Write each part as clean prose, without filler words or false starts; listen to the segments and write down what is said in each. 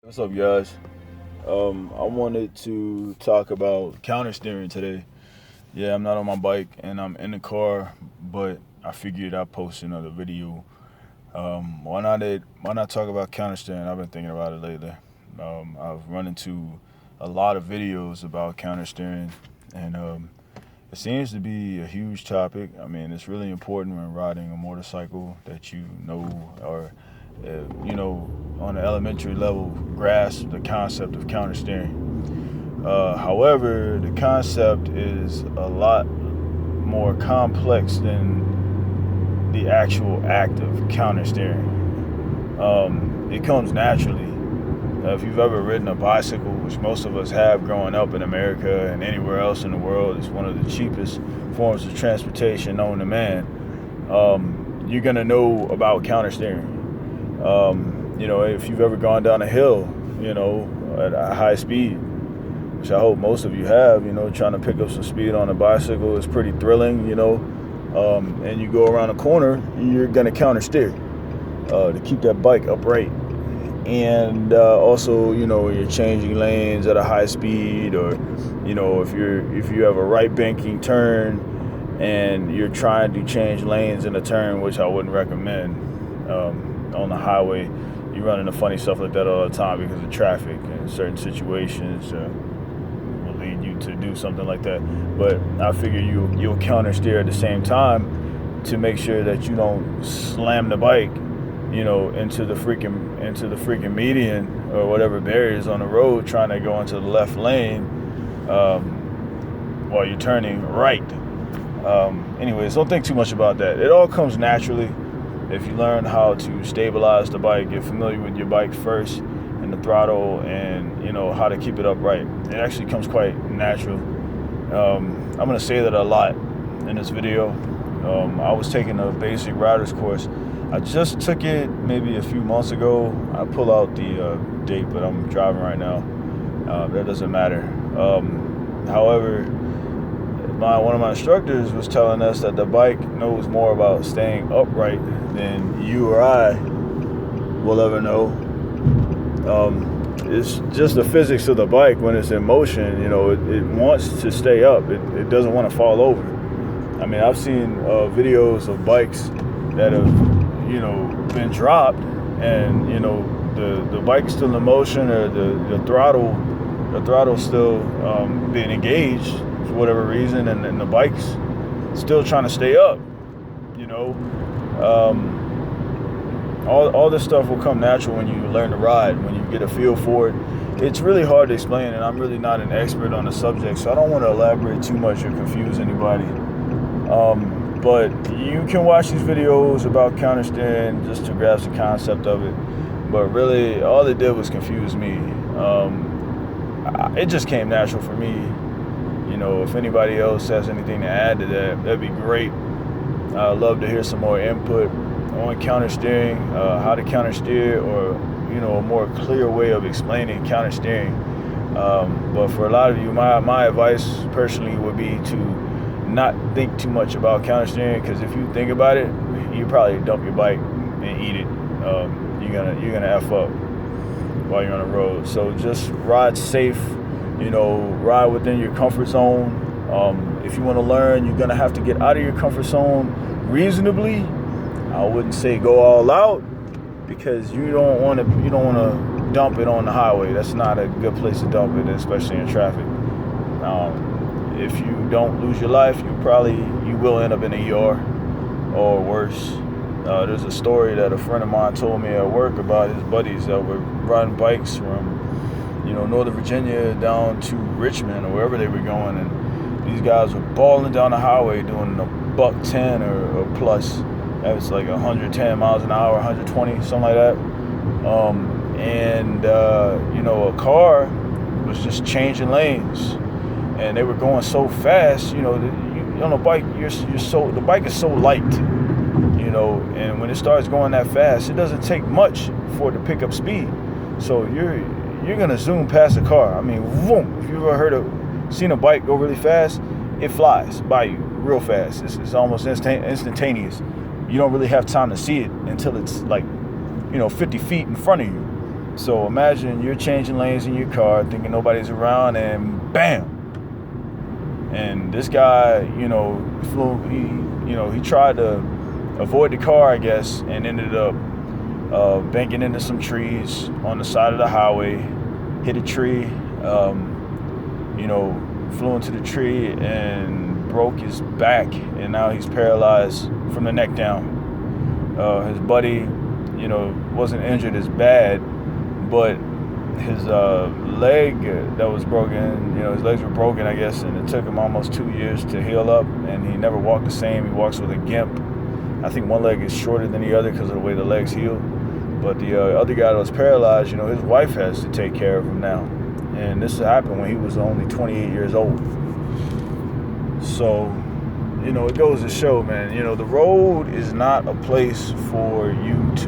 What's up, guys? I wanted to talk about counter steering today. Yeah, I'm not on my bike and I'm in the car, but I figured I'd post another video. Why not talk about counter steering? I've been thinking about it lately. I've run into a lot of videos about counter steering, and it seems to be a huge topic. I mean, it's really important when riding a motorcycle that you know or on an elementary level, grasp the concept of counter steering. However, the concept is a lot more complex than the actual act of counter steering. It comes naturally. If you've ever ridden a bicycle, which most of us have growing up in America and anywhere else in the world, it's one of the cheapest forms of transportation known to man. You're gonna know about counter steering. If you've ever gone down a hill, at a high speed, which I hope most of you have, trying to pick up some speed on a bicycle is pretty thrilling, and you go around a corner, you're going to counter steer to keep that bike upright. And also, you're changing lanes at a high speed, or, if you have a right banking turn and you're trying to change lanes in a turn, which I wouldn't recommend. On the highway, you run into funny stuff like that all the time because of traffic, and certain situations will lead you to do something like that. But I figure you'll counter steer at the same time to make sure that you don't slam the bike, into the freaking median or whatever barriers on the road, trying to go into the left lane while you're turning right. Anyways, don't think too much about that. It all comes naturally. If you learn how to stabilize the bike, get familiar with your bike first and the throttle, and how to keep it upright, it actually comes quite natural. I'm going to say that a lot in this video. I was taking a basic rider's course. I just took it maybe a few months ago. I pull out the date, but I'm driving right now. That doesn't matter. However, one of my instructors was telling us that the bike knows more about staying upright than you or I will ever know. It's just the physics of the bike. When it's in motion, it wants to stay up. It doesn't want to fall over. I mean, I've seen videos of bikes that have, been dropped, and the bike's still in motion, or the throttle's still being engaged for whatever reason, and the bike's still trying to stay up. All this stuff will come natural when you learn to ride, when you get a feel for it. It's really hard to explain, and I'm really not an expert on the subject, so I don't want to elaborate too much or confuse anybody. But you can watch these videos about counter steering just to grasp the concept of it. But really, all it did was confuse me. It just came natural for me. If anybody else has anything to add to that, that'd be great. I'd love to hear some more input on counter steering, how to counter steer, or a more clear way of explaining counter steering. But for a lot of you, my advice personally would be to not think too much about counter steering, because if you think about it, you probably dump your bike and eat it. You're gonna F up while you're on the road. So just ride safe. Ride within your comfort zone. If you want to learn, you're gonna have to get out of your comfort zone reasonably. I wouldn't say go all out, because you don't want to dump it on the highway. That's not a good place to dump it, especially in traffic. If you don't lose your life, you will end up in a ER or worse. There's a story that a friend of mine told me at work about his buddies that were riding bikes from Northern Virginia down to Richmond or wherever they were going, and these guys were balling down the highway doing a $110 or plus. That was like 110 miles an hour, 120, something like that. A car was just changing lanes, and they were going so fast. On a bike, the bike is so light, and when it starts going that fast, it doesn't take much for it to pick up speed. So you're gonna zoom past the car. I mean, boom! If you've ever seen a bike go really fast, it flies by you real fast. It's almost instantaneous. You don't really have time to see it until it's like 50 feet in front of you. So imagine you're changing lanes in your car, thinking nobody's around, and bam! And this guy, he tried to avoid the car, I guess, and ended up banking into some trees on the side of the highway, hit a tree, flew into the tree and broke his back, and now he's paralyzed from the neck down. His buddy, wasn't injured as bad, but his leg that was broken, his legs were broken, I guess, and it took him almost 2 years to heal up, and he never walked the same. He walks with a gimp. I think one leg is shorter than the other because of the way the legs heal. But the other guy that was paralyzed, his wife has to take care of him now. And this happened when he was only 28 years old. So, it goes to show, man, the road is not a place for you to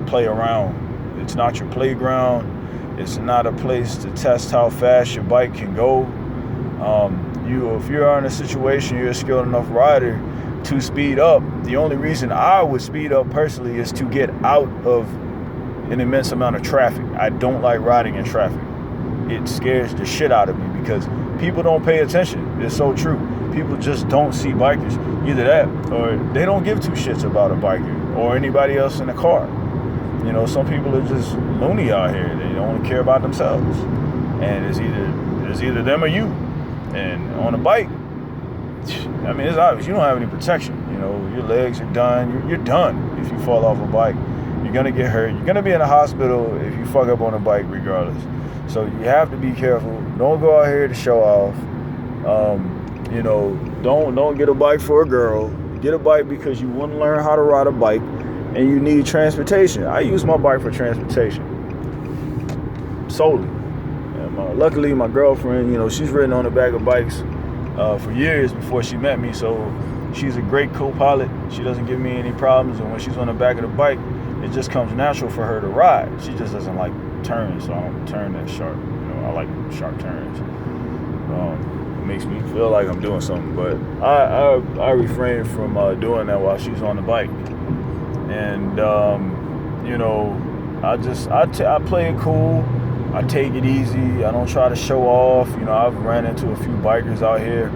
play around. It's not your playground. It's not a place to test how fast your bike can go. If you're in a situation, you're a skilled enough rider to speed up. The only reason I would speed up personally is to get out of an immense amount of traffic. I don't like riding in traffic. It scares the shit out of me because people don't pay attention. It's so true. People just don't see bikers. Either that or they don't give two shits about a biker or anybody else in the car. Some people are just loony out here. They only care about themselves. And it's either them or you. And on a bike, I mean, it's obvious. You don't have any protection. Your legs are done. You're done if you fall off a bike. You're going to get hurt. You're going to be in a hospital if you fuck up on a bike regardless. So you have to be careful. Don't go out here to show off. Don't get a bike for a girl. Get a bike because you want to learn how to ride a bike and you need transportation. I use my bike for transportation solely. And luckily, my girlfriend, she's ridden on the back of bikes for years before she met me. So she's a great co-pilot. She doesn't give me any problems. And when she's on the back of the bike, it just comes natural for her to ride. She just doesn't like turns, so I don't turn that sharp. I like sharp turns. It makes me feel like I'm doing something, but I refrain from doing that while she's on the bike. And I play it cool. I take it easy. I don't try to show off. I've ran into a few bikers out here,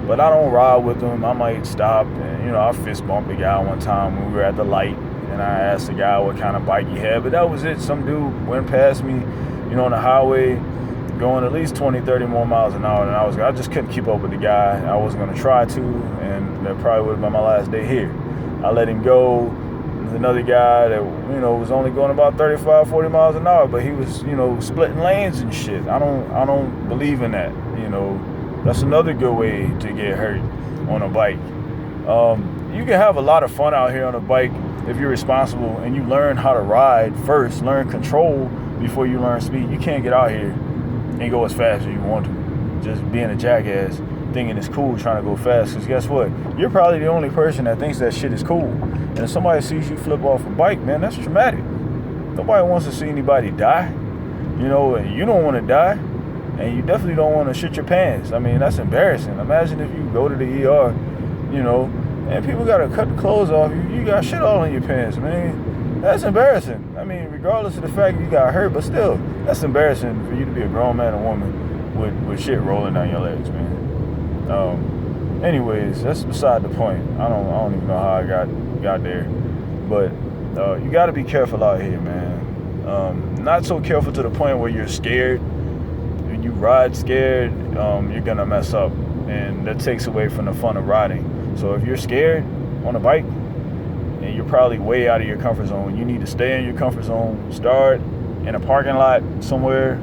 but I don't ride with them. I might stop and I fist bumped a guy one time when we were at the light, and I asked the guy what kind of bike he had, but that was it. Some dude went past me, on the highway, going at least 20, 30 more miles an hour than I just couldn't keep up with the guy. I wasn't going to try to, and that probably would have been my last day here. I let him go. There's another guy that, was only going about 35, 40 miles an hour, but he was, splitting lanes and shit. I don't believe in that, That's another good way to get hurt on a bike. You can have a lot of fun out here on a bike if you're responsible and you learn how to ride first, learn control before you learn speed. You can't get out here and go as fast as you want to. Just being a jackass, thinking it's cool trying to go fast. Because guess what? You're probably the only person that thinks that shit is cool. And if somebody sees you flip off a bike, man, that's traumatic. Nobody wants to see anybody die. And you don't want to die. And you definitely don't want to shit your pants. I mean, that's embarrassing. Imagine if you go to the ER, and people got to cut the clothes off you. You got shit all in your pants, man. That's embarrassing. I mean, regardless of the fact you got hurt, but still, that's embarrassing for you to be a grown man or woman with shit rolling down your legs, man. Anyways, that's beside the point. I don't even know how I got there, but you got to be careful out here, man. Not so careful to the point where you're scared. When you ride scared, you're gonna mess up, and that takes away from the fun of riding. So if you're scared on a bike, and you're probably way out of your comfort zone, you need to stay in your comfort zone. Start in a parking lot somewhere,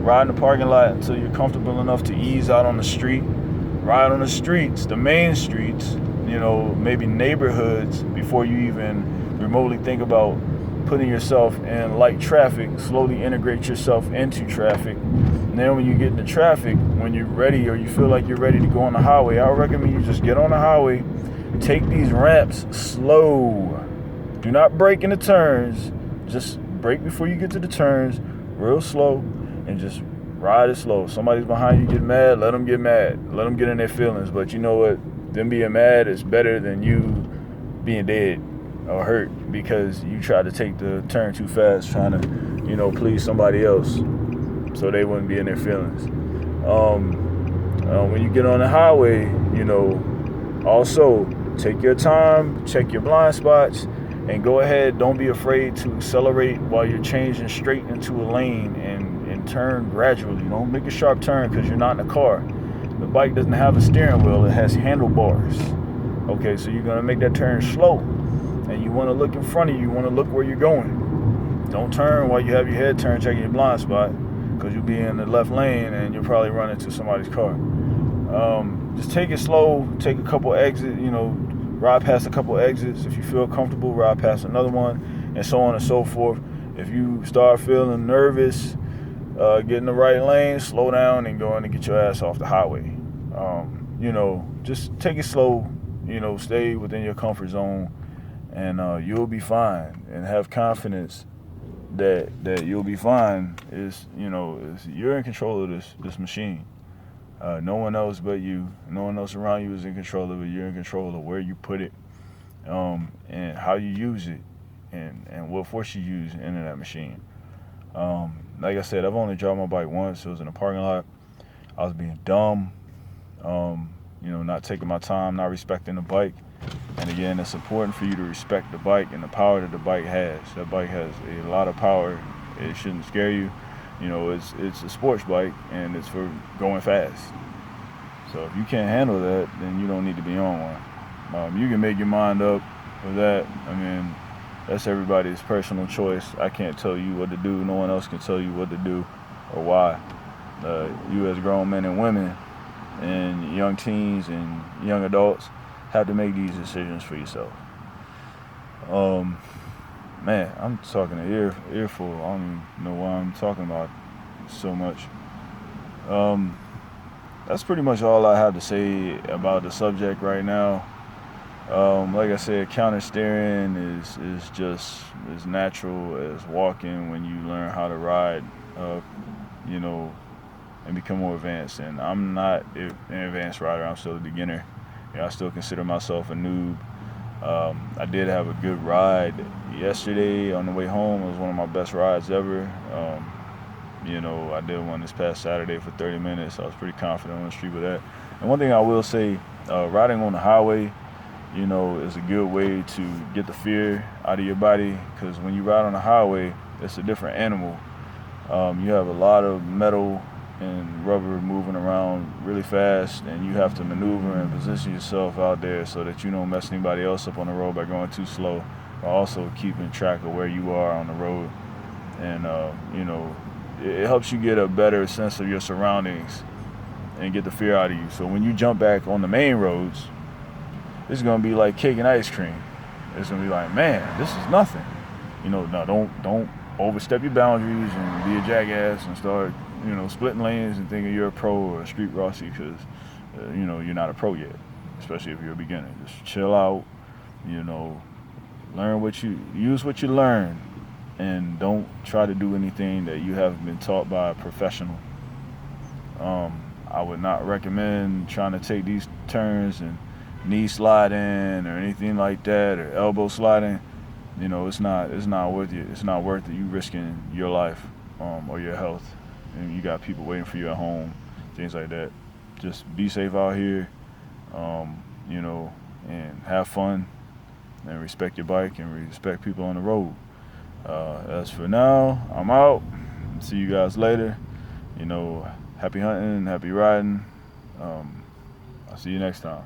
ride in the parking lot until you're comfortable enough to ease out on the street. Ride on the streets, the main streets, maybe neighborhoods, before you even remotely think about putting yourself in light traffic. Slowly integrate yourself into traffic. And then when you get into traffic, when you're ready or you feel like you're ready to go on the highway, I recommend you just get on the highway, take these ramps slow. Do not brake in the turns. Just brake before you get to the turns, real slow, and just ride it slow. If somebody's behind you, get mad, let them get mad. Let them get in their feelings. But you know what? Them being mad is better than you being dead or hurt because you tried to take the turn too fast, trying to, please somebody else so they wouldn't be in their feelings. When you get on the highway, also take your time, check your blind spots, and go ahead. Don't be afraid to accelerate while you're changing straight into a lane and turn gradually. Don't make a sharp turn because you're not in a car. The bike doesn't have a steering wheel, it has handlebars. Okay, so you're gonna make that turn slow, and you wanna look in front of you, you wanna look where you're going. Don't turn while you have your head turned, checking your blind spot, because you'll be in the left lane and you'll probably run into somebody's car. Just take it slow, take a couple exits, ride past a couple exits. If you feel comfortable, ride past another one, and so on and so forth. If you start feeling nervous, get in the right lane, slow down, and go in and get your ass off the highway. Just take it slow, stay within your comfort zone, and you'll be fine. And have confidence that you'll be fine. You're in control of this machine. No one else but you. No one else around you is in control of it. You're in control of where you put it, and how you use it, and what force you use into that machine. Like I said, I've only dropped my bike once. It was in a parking lot. I was being dumb, not taking my time, not respecting the bike. And again, it's important for you to respect the bike and the power that the bike has. That bike has a lot of power. It shouldn't scare you. It's a sports bike, and it's for going fast. So if you can't handle that, then you don't need to be on one. You can make your mind up with that. That's everybody's personal choice. I can't tell you what to do. No one else can tell you what to do or why. You as grown men and women and young teens and young adults have to make these decisions for yourself. Man, I'm talking an earful. I don't even know why I'm talking about so much. That's pretty much all I have to say about the subject right now. Like I said, counter steering is just as natural as walking when you learn how to ride, and become more advanced. And I'm not an advanced rider. I'm still a beginner. I still consider myself a noob. I did have a good ride yesterday on the way home. It was one of my best rides ever. I did one this past Saturday for 30 minutes. I was pretty confident on the street with that. And one thing I will say, riding on the highway, is a good way to get the fear out of your body, because when you ride on the highway, it's a different animal. You have a lot of metal and rubber moving around really fast, and you have to maneuver and position yourself out there so that you don't mess anybody else up on the road by going too slow, but also keeping track of where you are on the road. And it helps you get a better sense of your surroundings and get the fear out of you. So when you jump back on the main roads, it's gonna be like cake and ice cream. It's gonna be like, man, this is nothing. Now don't overstep your boundaries and be a jackass and start splitting lanes and thinking you're a pro or a street Rossi, because you're not a pro yet, especially if you're a beginner. Just chill out, use what you learn, and don't try to do anything that you haven't been taught by a professional. I would not recommend trying to take these turns and knee sliding or anything like that, or elbow sliding. It's not worth it. It's not worth it. You risking your life or your health, and you got people waiting for you at home, things like that. Just be safe out here, and have fun, and respect your bike and respect people on the road. As for now, I'm out. See you guys later. Happy hunting, happy riding. I'll see you next time.